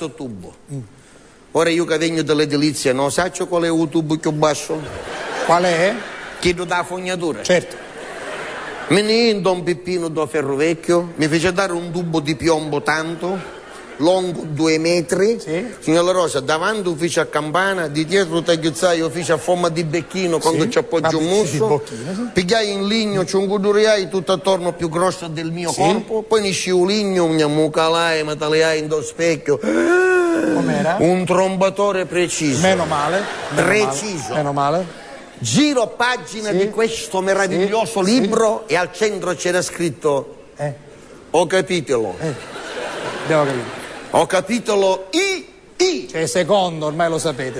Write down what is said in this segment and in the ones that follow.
questo tubo. Ora io che vengo dall'edilizia, non sai qual è il tubo più basso? Qual è? Chiedo da fognatura. Certo. Me ne indo un pippino da ferro vecchio, mi fece dare un tubo di piombo tanto, lungo 2 metri. Sì. Signora Rosa, davanti ufficio a campana, di dietro tagliazzai ufficio a forma di becchino quando ci appoggio un muso. Sì. Pigliai in ligno, ci unguduriai tutto attorno più grosso del mio corpo, poi ne sciu ligno, mi ammucalai, mi tagliai in do specchio. Com'era? Un trombatore preciso. Meno male. Preciso. Meno male. Giro pagina di questo meraviglioso libro e al centro c'era scritto ho capitolo. Devo capire. Ho capitolo I. Cioè secondo, ormai lo sapete.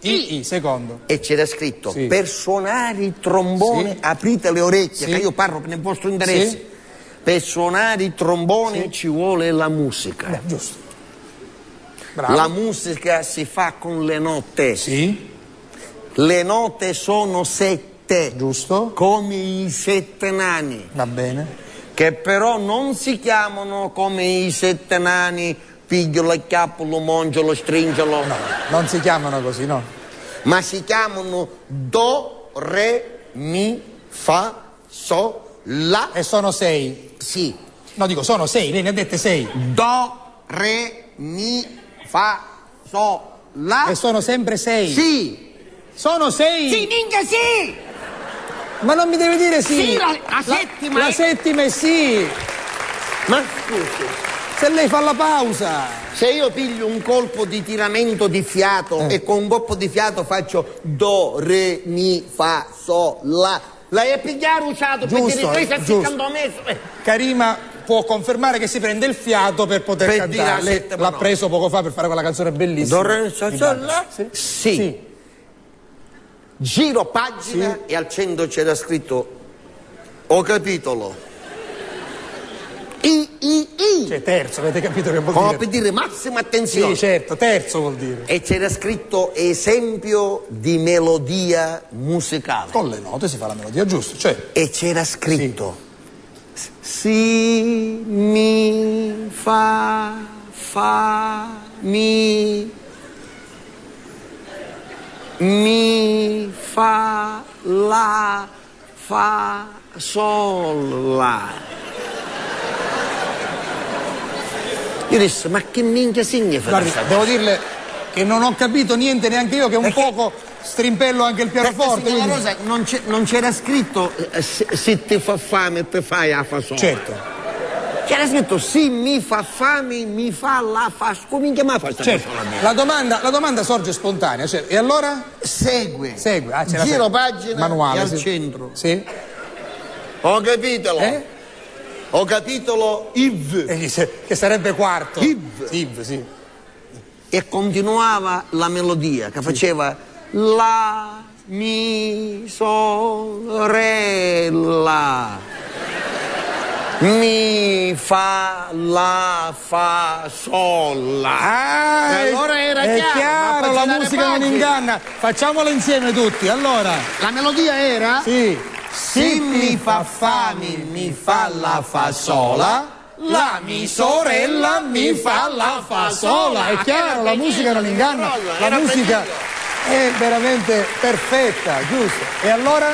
I, secondo. E c'era scritto per suonare il trombone aprite le orecchie, che io parlo nel vostro interesse. Sì. Per suonare il trombone ci vuole la musica. Giusto. Bravo. La musica si fa con le note. Sì. Le note sono 7. Giusto. Come i 7 nani. Va bene. Che però non si chiamano come i 7 nani, pigliolo il capo, lo mangio, lo stringelo. No, non si chiamano così, no. Ma si chiamano Do, Re, Mi, Fa, So, La. E sono 6. Sì. No, dico, sono 6, lei ne ha dette 6. Do, Re, Mi, Fa, So, La. E sono sempre 6. Sì. Sono 6. Sì, minchia sì! Ma non mi devi dire sì. Sì, la settima. La settima è sì. Ma scusi, Se lei fa la pausa. se io piglio un colpo di tiramento di fiato e con un colpo di fiato faccio Do, Re, Mi, Fa, So, La. Lei è pigliare usato per dire lei sta seccando messo. Karima può confermare che si prende il fiato per poter Per cantare. dire la Lei settima l'ha notte. preso poco fa per fare quella canzone bellissima. Do, Re, So, La? Sì. Sì. Giro pagina e al centro c'era scritto ho capitolo I. Cioè terzo, avete capito che vuol Come dire? per dire massima attenzione. Sì, certo, terzo vuol dire. E c'era scritto esempio di melodia musicale. Con le note si fa la melodia, giusto? Cioè, E c'era scritto Si, Mi, Fa, Mi fa, La, Fa, Sol, La. Io dissi, ma che minchia significa? guardi, devo dirle che non ho capito niente neanche io, che un poco strimpello anche il pianoforte. Signora Quindi... Rosa, non c'era scritto se ti fa fame te fai la fa sol. Certo. C'era scritto sì, mi fa fame, mi fa la fa. Come minchia ma fa sta Certo. La domanda sorge spontanea, cioè, e allora? Segue. C'è la Giro pagina manuale, e al sì. centro. Sì. Ho capitolo. Ho capitolo IV. Che sarebbe quarto. IV. Sì. E continuava la melodia che faceva La, Mi, Sol, Re, La. Mi, Fa, La, Fa, Sol, La. E allora era è chiaro, la ma musica non inganna. Facciamola insieme tutti, allora. La melodia era? Sì. Si, mi fa mi fa la fa sola. La mi sorella mi fa la fa sola. È chiaro, la musica non inganna. La musica è veramente perfetta, giusto. E allora?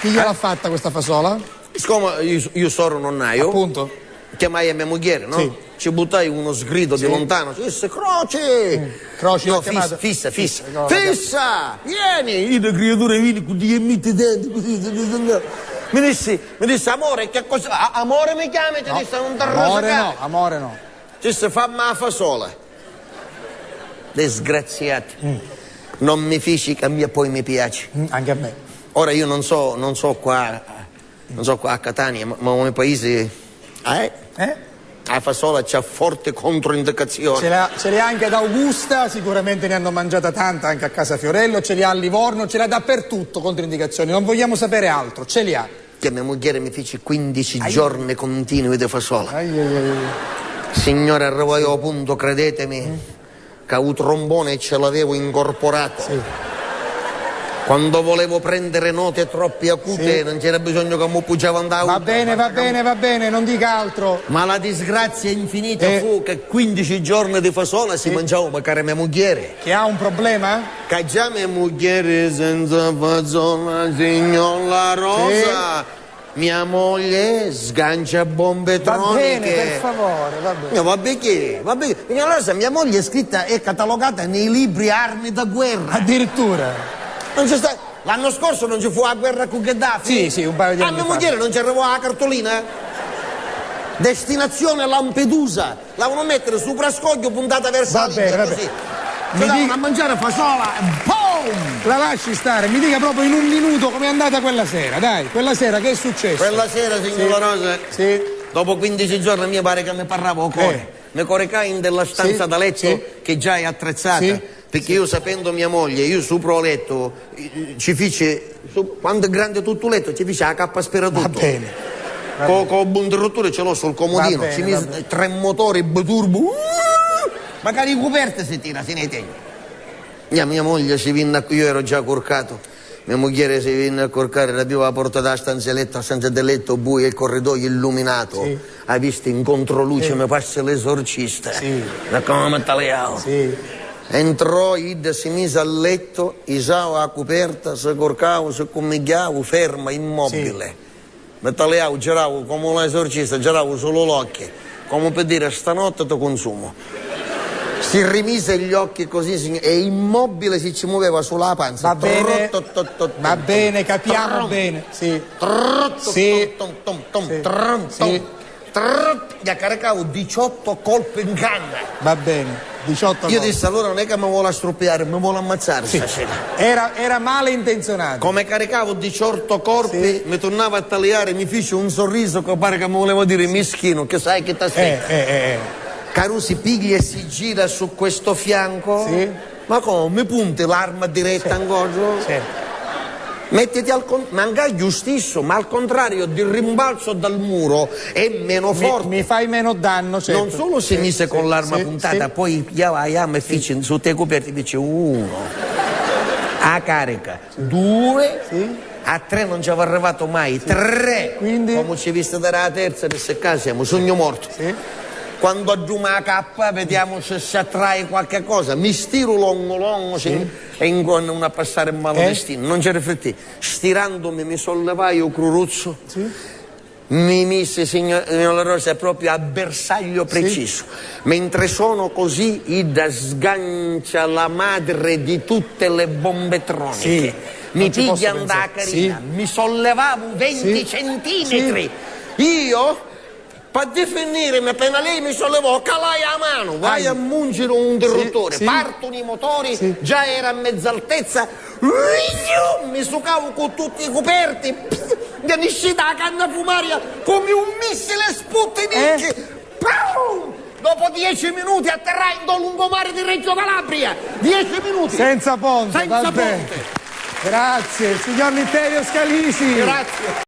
Chi gliel'ha fatta questa fasola? Siccome io sono nonnaio, Appunto. chiamai a mia moglie, no? Sì. Ci buttai uno sgrido di lontano, ci disse Croce! Croce No, l'ha chiamata? fissa! No, Fissa! Vieni! Io da creatura vieni con gli emitti denti così. Mi disse, amore, che cosa? Amore mi chiami? Ti disse, non ti rosicare. Amore no. Ci disse, fammi la fasola. Disgraziati. Non mi feci che poi mi piace. Anche a me. Ora io non so qua a Catania, ma come paese la fasola c'ha forte controindicazione. Ce l'ha anche ad Augusta, sicuramente ne hanno mangiata tanta anche a casa Fiorello, ce li ha a Livorno, ce l'ha dappertutto controindicazioni, non vogliamo sapere altro, ce li ha. Che mia moglie mi fece 15 giorni continui di fasola. Signore, arrivai a punto, credetemi, che un trombone ce l'avevo incorporato. Sì. Quando volevo prendere note troppo acute, non c'era bisogno che mi appoggiavo andare. Va bene, non dica altro. Ma la disgrazia infinita fu che 15 giorni di fasola si mangiava per mia moglie. Che ha un problema? Che già mia moglie senza fasola, signor La Rosa. Mia moglie sgancia bombe troniche. Va bene, per favore, va bene. No, vabbè. Signor La Rosa, mia moglie è catalogata nei libri armi da guerra. Addirittura. Non c'è sta... L'anno scorso non ci fu la guerra con Gheddafi? Sì, un paio di anni fa. A mia moglie non ci arrivò la cartolina? Destinazione Lampedusa. L'avevano mettere su Prascoglio puntata verso la Libia, così. Ci davano a mangiare fasola e boom! La lasci stare, mi dica proprio in un minuto com'è andata quella sera, dai. Quella sera che è successo? Quella sera, signor La Rosa, dopo 15 giorni mi pare che mi parlavo cuore. Mi coricai in della stanza da letto che già è attrezzata. Perché io sapendo mia moglie, io sopra il letto ci fece, quando è grande tutto il letto, ci fece la cappa speratutto. Va bene. Con un interruttore ce l'ho sul comodino, ci mise 3 motori turbo. Magari i coperte si tira, se ne tiene. Mia moglie si venne a... Io ero già corcato. Mia moglie si venne a corcare, la porta dalla stanza del letto buio, il corridoio illuminato. Hai visto in controluce mi passa l'esorcista. Da come tagliavo. Entrò, si mise a letto, isava la coperta, si corcava, si commigliava, ferma, immobile. Mi tagliavo, giravo come un esorcista, giravo solo l'occhio, come per dire stanotte ti consumo. Si rimise gli occhi così e immobile si ci muoveva sulla panza. Va bene, capiamo bene. Gli caricavo 18 colpi in canna. Va bene. 18 Io dissi allora non è che mi vuole struppiare, mi vuole ammazzare stasera. Era male intenzionato. Come caricavo 18 corpi, mi tornava a tagliare, mi fece un sorriso che pare che mi voleva dire mischino, che sai che t'aspetta. Carusi piglia e si gira su questo fianco. Ma come? Mi punti l'arma diretta ancora? Mettiti al contrario, manca giustissimo, ma al contrario di rimbalzo dal muro è meno forte. Mi fai meno danno, certo. Non solo si mise con l'arma puntata, poi pigliava la chiama e fece su te coperti, dice 1, a carica, 2, a 3 non ci aveva arrivato mai, 3. Quindi? Come ci viste dalla terza, adesso qua siamo sogno morto. Quando aggiungo la cappa, vediamo se si attrae qualche cosa. Mi stiro longo e incominciano a passare il malo destino. Non ci rifletti. Stirandomi mi sollevai o cruruzzo. Mi mise, signor La Rosa, proprio a bersaglio preciso. Mentre sono così, Ida sgancia la madre di tutte le bombe troniche. Mi piglia andata carina. Mi sollevavo 20 centimetri. Io... Per definirmi, appena lei mi sollevò, calai la mano, vai a mungere un interruttore, partono i motori, già era a mezza altezza, mi succavo con tutti i coperti, mi uscita la canna fumaria come un missile Sputnik. Dopo 10 minuti atterrai in lungomare di Reggio Calabria, 10 minuti. Senza ponte, senza ponte. Grazie, signor Litterio Scalisi. Grazie.